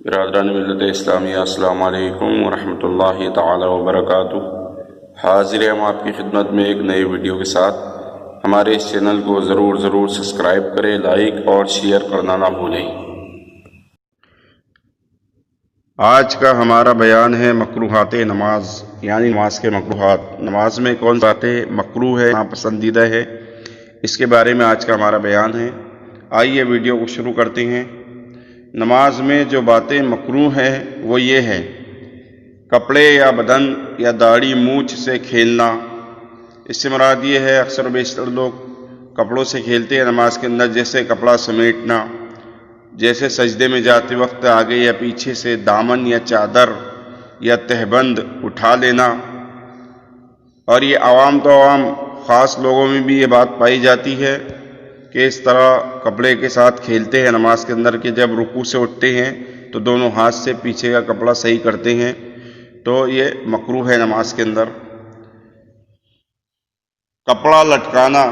برادران ملت اسلامیہ، السلام علیکم ورحمۃ اللہ تعالی وبرکاتہ۔ حاضر ہیں ہم آپ کی خدمت میں ایک نئے ویڈیو کے ساتھ۔ ہمارے اس چینل کو ضرور سبسکرائب کریں، لائک اور شیئر کرنا نہ بھولیں۔ آج کا ہمارا بیان ہے مکروہات نماز، یعنی نماز کے مکروہات۔ نماز میں کون سی باتیں مکروہ ہے، ناپسندیدہ ہے، اس کے بارے میں آج کا ہمارا بیان ہے۔ آئیے ویڈیو کو شروع کرتے ہیں۔ نماز میں جو باتیں مکروہ ہیں وہ یہ ہے: کپڑے یا بدن یا داڑھی مونچھ سے کھیلنا۔ اس سے مراد یہ ہے اکثر و بیشتر لوگ کپڑوں سے کھیلتے ہیں نماز کے اندر، جیسے کپڑا سمیٹنا، جیسے سجدے میں جاتے وقت آگے یا پیچھے سے دامن یا چادر یا تہبند اٹھا لینا۔ اور یہ عوام تو عوام، خاص لوگوں میں بھی یہ بات پائی جاتی ہے کہ اس طرح کپڑے کے ساتھ کھیلتے ہیں نماز کے اندر کہ جب رکوع سے اٹھتے ہیں تو دونوں ہاتھ سے پیچھے کا کپڑا صحیح کرتے ہیں، تو یہ مکروہ ہے نماز کے اندر۔ کپڑا لٹکانا،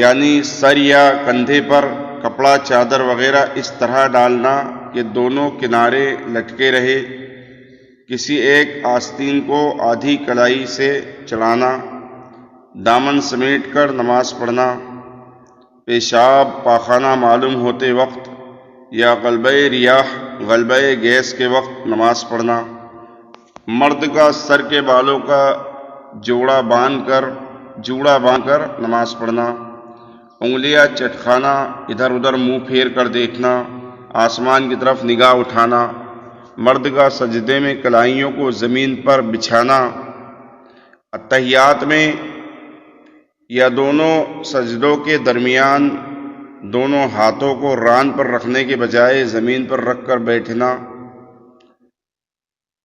یعنی سر یا کندھے پر کپڑا، چادر وغیرہ اس طرح ڈالنا کہ دونوں کنارے لٹکے رہے۔ کسی ایک آستین کو آدھی کلائی سے چڑھانا۔ دامن سمیٹ کر نماز پڑھنا۔ پیشاب پاخانہ معلوم ہوتے وقت یا غلبہ ریاح، غلبہ گیس کے وقت نماز پڑھنا۔ مرد کا سر کے بالوں کا جوڑا باندھ کر نماز پڑھنا۔ انگلیاں چٹکانا، ادھر ادھر منہ پھیر کر دیکھنا، آسمان کی طرف نگاہ اٹھانا۔ مرد کا سجدے میں کلائیوں کو زمین پر بچھانا۔ اتحیات میں یا دونوں سجدوں کے درمیان دونوں ہاتھوں کو ران پر رکھنے کے بجائے زمین پر رکھ کر بیٹھنا۔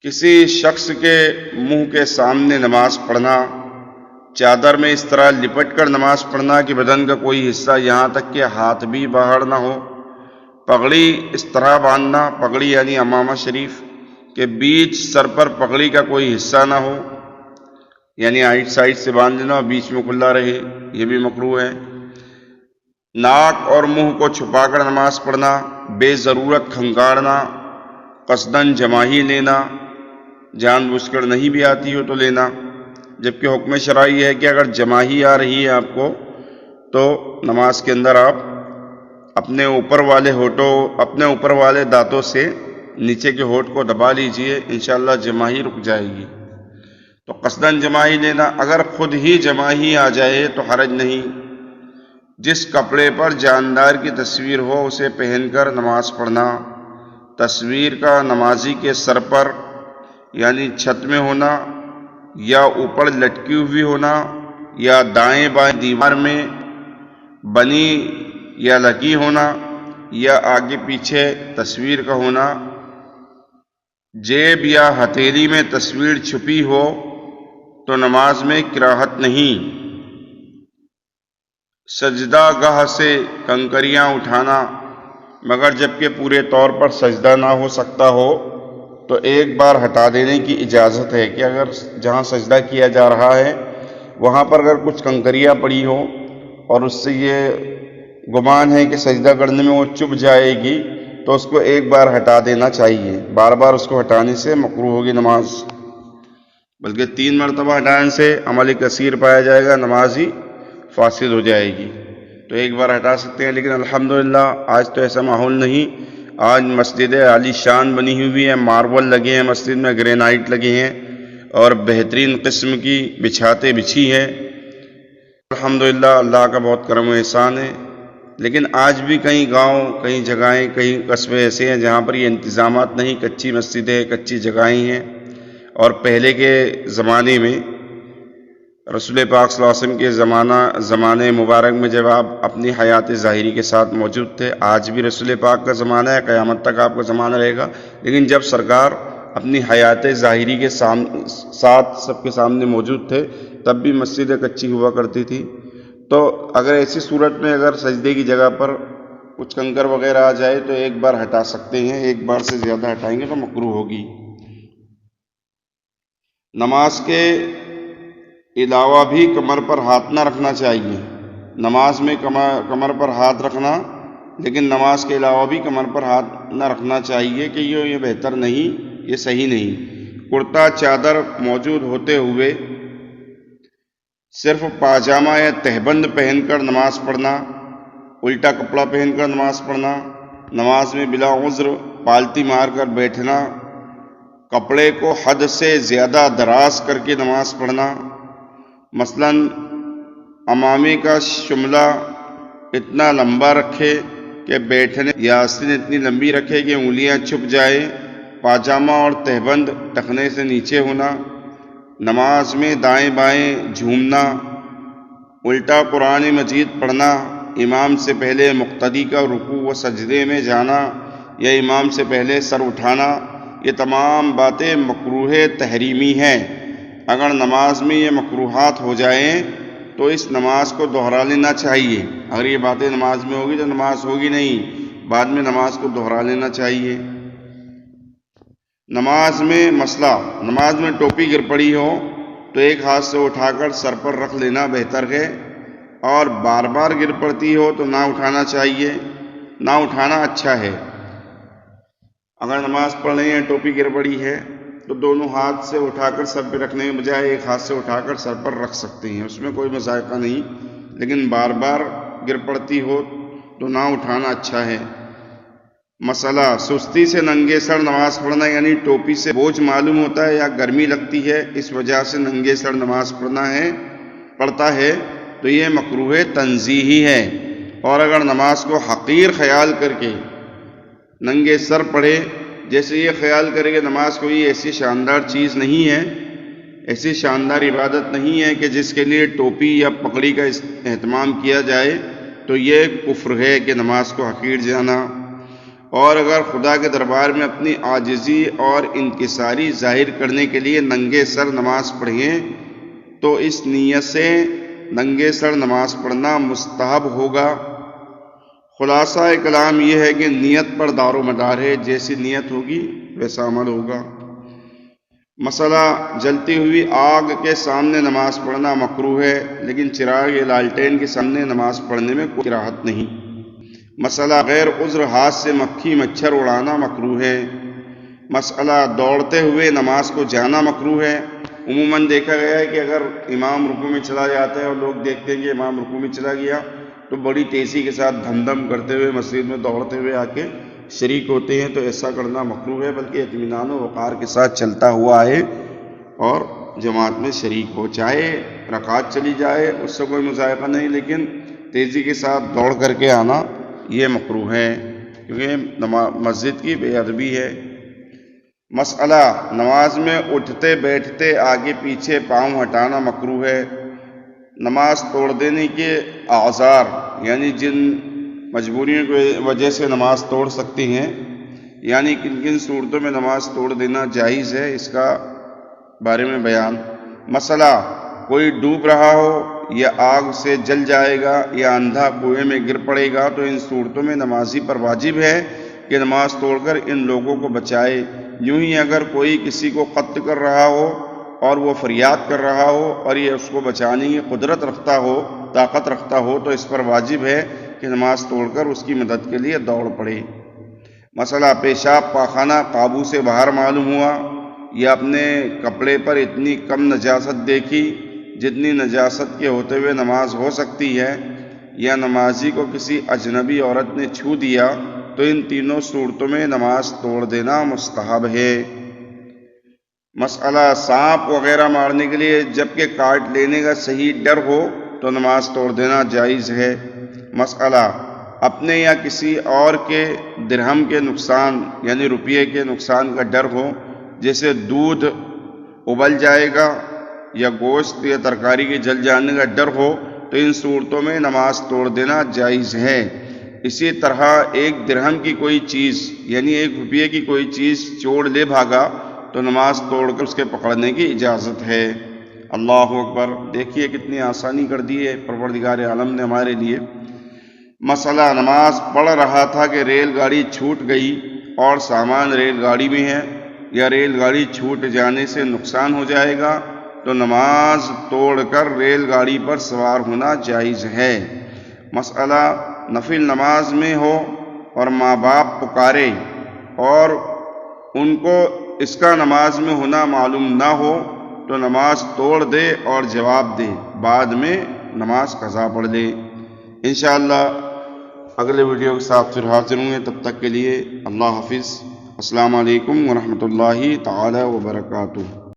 کسی شخص کے منہ کے سامنے نماز پڑھنا۔ چادر میں اس طرح لپٹ کر نماز پڑھنا کہ بدن کا کوئی حصہ یہاں تک کہ ہاتھ بھی باہر نہ ہو۔ پگڑی اس طرح باندھنا، پگڑی یعنی امامہ شریف، کہ بیچ سر پر پگڑی کا کوئی حصہ نہ ہو، یعنی آئٹ سائڈ سے باندھ لینا اور بیچ میں کھلا رہے، یہ بھی مکروہ ہے۔ ناک اور منہ کو چھپا کر نماز پڑھنا۔ بے ضرورت کھنگارنا، قصداً جماہی لینا، جان بوجھ کر نہیں بھی آتی ہو تو لینا، جبکہ حکم شرعی ہے کہ اگر جماہی آ رہی ہے آپ کو تو نماز کے اندر آپ اپنے اوپر والے دانتوں سے نیچے کے ہونٹ کو دبا لیجئے، انشاءاللہ جماہی رک جائے گی۔ تو قصداً جماہی لینا۔ اگر خود ہی جماہی آ جائے تو حرج نہیں۔ جس کپڑے پر جاندار کی تصویر ہو اسے پہن کر نماز پڑھنا۔ تصویر کا نمازی کے سر پر یعنی چھت میں ہونا، یا اوپر لٹکی ہوئی ہونا، یا دائیں بائیں دیوار میں بنی یا لگی ہونا، یا آگے پیچھے تصویر کا ہونا۔ جیب یا ہتھیلی میں تصویر چھپی ہو تو نماز میں کراہت نہیں۔ سجدہ گاہ سے کنکریاں اٹھانا، مگر جبکہ پورے طور پر سجدہ نہ ہو سکتا ہو تو ایک بار ہٹا دینے کی اجازت ہے کہ اگر جہاں سجدہ کیا جا رہا ہے وہاں پر اگر کچھ کنکریاں پڑی ہو اور اس سے یہ گمان ہے کہ سجدہ کرنے میں وہ چبھ جائے گی تو اس کو ایک بار ہٹا دینا چاہیے۔ بار بار اس کو ہٹانے سے مکروہ ہوگی نماز، بلکہ 3 مرتبہ ہٹانے سے عمل کثیر پایا جائے گا، نماز ہی فاسد ہو جائے گی۔ تو ایک بار ہٹا سکتے ہیں، لیکن الحمدللہ آج تو ایسا ماحول نہیں۔ آج مسجد عالی شان بنی ہوئی ہے، ماربل لگے ہیں مسجد میں، گرینائٹ لگے ہیں اور بہترین قسم کی بچھاتیں بچھی ہیں۔ الحمدللہ اللہ کا بہت کرم و احسان ہے۔ لیکن آج بھی کئی گاؤں، کئی جگہیں، کئی قصبے ایسے ہیں جہاں پر یہ انتظامات نہیں، کچی مسجدیں، کچی جگہیں ہیں۔ اور پہلے کے زمانے میں رسول پاک صلی اللہ علیہ وسلم کے زمانے مبارک میں جب آپ اپنی حیات ظاہری کے ساتھ موجود تھے، آج بھی رسول پاک کا زمانہ ہے، قیامت تک آپ کا زمانہ رہے گا، لیکن جب سرکار اپنی حیات ظاہری کے ساتھ سب کے سامنے موجود تھے تب بھی مسجدیں کچی ہوا کرتی تھی۔ تو اگر ایسی صورت میں اگر سجدے کی جگہ پر کچھ کنکر وغیرہ آ جائے تو ایک بار ہٹا سکتے ہیں، ایک بار سے زیادہ ہٹائیں گے تو مکروہ ہوگی۔ نماز کے علاوہ بھی کمر پر ہاتھ نہ رکھنا چاہیے۔ نماز میں کمر پر ہاتھ رکھنا لیکن نماز کے علاوہ بھی کمر پر ہاتھ نہ رکھنا چاہیے کہ یہ بہتر نہیں، یہ صحیح نہیں۔ کرتا چادر موجود ہوتے ہوئے صرف پاجامہ یا تہبند پہن کر نماز پڑھنا، الٹا کپڑا پہن کر نماز پڑھنا، نماز میں بلا عذر پالتی مار کر بیٹھنا، کپڑے کو حد سے زیادہ دراز کر کے نماز پڑھنا، مثلاً امامے کا شملہ اتنا لمبا رکھے کہ بیٹھنے یا آستین اتنی لمبی رکھے کہ انگلیاں چھپ جائے، پاجامہ اور تہبند ٹخنے سے نیچے ہونا، نماز میں دائیں بائیں جھومنا، الٹا قرآن مجید پڑھنا، امام سے پہلے مقتدی کا رکوع و سجدے میں جانا یا امام سے پہلے سر اٹھانا، یہ تمام باتیں مکروہ تحریمی ہیں۔ اگر نماز میں یہ مکروہات ہو جائیں تو اس نماز کو دہرا لینا چاہیے۔ اگر یہ باتیں نماز میں ہوگی تو نماز ہوگی نہیں، بعد میں نماز کو دہرا لینا چاہیے۔ نماز میں مسئلہ، نماز میں ٹوپی گر پڑی ہو تو ایک ہاتھ سے اٹھا کر سر پر رکھ لینا بہتر ہے، اور بار بار گر پڑتی ہو تو نہ اٹھانا چاہیے، نہ اٹھانا اچھا ہے۔ اگر نماز پڑھ رہے ہیں ٹوپی گر پڑی ہے تو دونوں ہاتھ سے اٹھا کر سر پہ رکھنے کے بجائے ایک ہاتھ سے اٹھا کر سر پر رکھ سکتے ہیں، اس میں کوئی مذائقہ نہیں، لیکن بار بار گر پڑتی ہو تو نہ اٹھانا اچھا ہے۔ مسئلہ، سستی سے ننگے سر نماز پڑھنا، یعنی ٹوپی سے بوجھ معلوم ہوتا ہے یا گرمی لگتی ہے، اس وجہ سے ننگے سر نماز پڑھتا ہے تو یہ مکروہ تنزیہی ہے، اور اگر نماز کو حقیر خیال کر کے ننگے سر پڑھے، جیسے یہ خیال کرے کہ نماز کوئی ایسی شاندار چیز نہیں ہے، ایسی شاندار عبادت نہیں ہے کہ جس کے لیے ٹوپی یا پگڑی کا اہتمام کیا جائے، تو یہ کفر ہے کہ نماز کو حقیر جانا۔ اور اگر خدا کے دربار میں اپنی عاجزی اور انکساری ظاہر کرنے کے لیے ننگے سر نماز پڑھیں تو اس نیت سے ننگے سر نماز پڑھنا مستحب ہوگا۔ خلاصہ کلام یہ ہے کہ نیت پر دار و مدار ہے، جیسی نیت ہوگی ویسا عمل ہوگا۔ مسئلہ، جلتی ہوئی آگ کے سامنے نماز پڑھنا مکروہ ہے، لیکن چراغ یا لالٹین کے سامنے نماز پڑھنے میں کوئی کراہت نہیں۔ مسئلہ، غیر عذر ہاتھ سے مکھی مچھر اڑانا مکروہ ہے۔ مسئلہ، دوڑتے ہوئے نماز کو جانا مکروہ ہے۔ عموماً دیکھا گیا ہے کہ اگر امام رکوع میں چلا جاتا ہے اور لوگ دیکھتے ہیں کہ امام رکوع میں چلا گیا تو بڑی تیزی کے ساتھ دھم دھم کرتے ہوئے مسجد میں دوڑتے ہوئے آ کے شریک ہوتے ہیں، تو ایسا کرنا مکروہ ہے، بلکہ اطمینان و وقار کے ساتھ چلتا ہوا آئے اور جماعت میں شریک ہو، چاہے رکعت چلی جائے اس سے کوئی مذائقہ نہیں، لیکن تیزی کے ساتھ دوڑ کر کے آنا یہ مکروہ ہے، کیونکہ مسجد کی بے ادبی ہے۔ مسئلہ، نماز میں اٹھتے بیٹھتے آگے پیچھے پاؤں ہٹانا مکروہ ہے۔ نماز توڑ دینے کے اعذار، یعنی جن مجبوریوں کی وجہ سے نماز توڑ سکتی ہیں، یعنی کن کن صورتوں میں نماز توڑ دینا جائز ہے، اس کا بارے میں بیان۔ مسئلہ، کوئی ڈوب رہا ہو یا آگ سے جل جائے گا یا اندھا کنویں میں گر پڑے گا تو ان صورتوں میں نمازی پر واجب ہے کہ نماز توڑ کر ان لوگوں کو بچائے۔ یوں ہی اگر کوئی کسی کو قتل کر رہا ہو اور وہ فریاد کر رہا ہو اور یہ اس کو بچانے کی قدرت رکھتا ہو، طاقت رکھتا ہو، تو اس پر واجب ہے کہ نماز توڑ کر اس کی مدد کے لیے دوڑ پڑے۔ مسئلہ، پیشاب پاخانہ قابو سے باہر معلوم ہوا یا اپنے کپڑے پر اتنی کم نجاست دیکھی جتنی نجاست کے ہوتے ہوئے نماز ہو سکتی ہے، یا نمازی کو کسی اجنبی عورت نے چھو دیا، تو ان تینوں صورتوں میں نماز توڑ دینا مستحب ہے۔ مسئلہ، سانپ وغیرہ مارنے کے لیے جبکہ کاٹ لینے کا صحیح ڈر ہو تو نماز توڑ دینا جائز ہے۔ مسئلہ، اپنے یا کسی اور کے درہم کے نقصان یعنی روپیے کے نقصان کا ڈر ہو، جیسے دودھ ابل جائے گا یا گوشت یا ترکاری کے جل جانے کا ڈر ہو، تو ان صورتوں میں نماز توڑ دینا جائز ہے۔ اسی طرح ایک درہم کی کوئی چیز یعنی 1 روپیے کی کوئی چیز چور لے بھاگا تو نماز توڑ کر اس کے پکڑنے کی اجازت ہے۔ اللہ اکبر، دیکھیے کتنی آسانی کر دی ہے پروردگار عالم نے ہمارے لیے۔ مسئلہ، نماز پڑھ رہا تھا کہ ریل گاڑی چھوٹ گئی اور سامان ریل گاڑی میں ہے، یا ریل گاڑی چھوٹ جانے سے نقصان ہو جائے گا تو نماز توڑ کر ریل گاڑی پر سوار ہونا جائز ہے۔ مسئلہ، نفل نماز میں ہو اور ماں باپ پکارے اور ان کو اس کا نماز میں ہونا معلوم نہ ہو تو نماز توڑ دے اور جواب دے، بعد میں نماز قضا پڑھ دے۔ انشاءاللہ اگلے ویڈیو کے ساتھ پھر حاضر ہوں گے، تب تک کے لیے اللہ حافظ۔ السلام علیکم ورحمۃ اللہ تعالی وبرکاتہ۔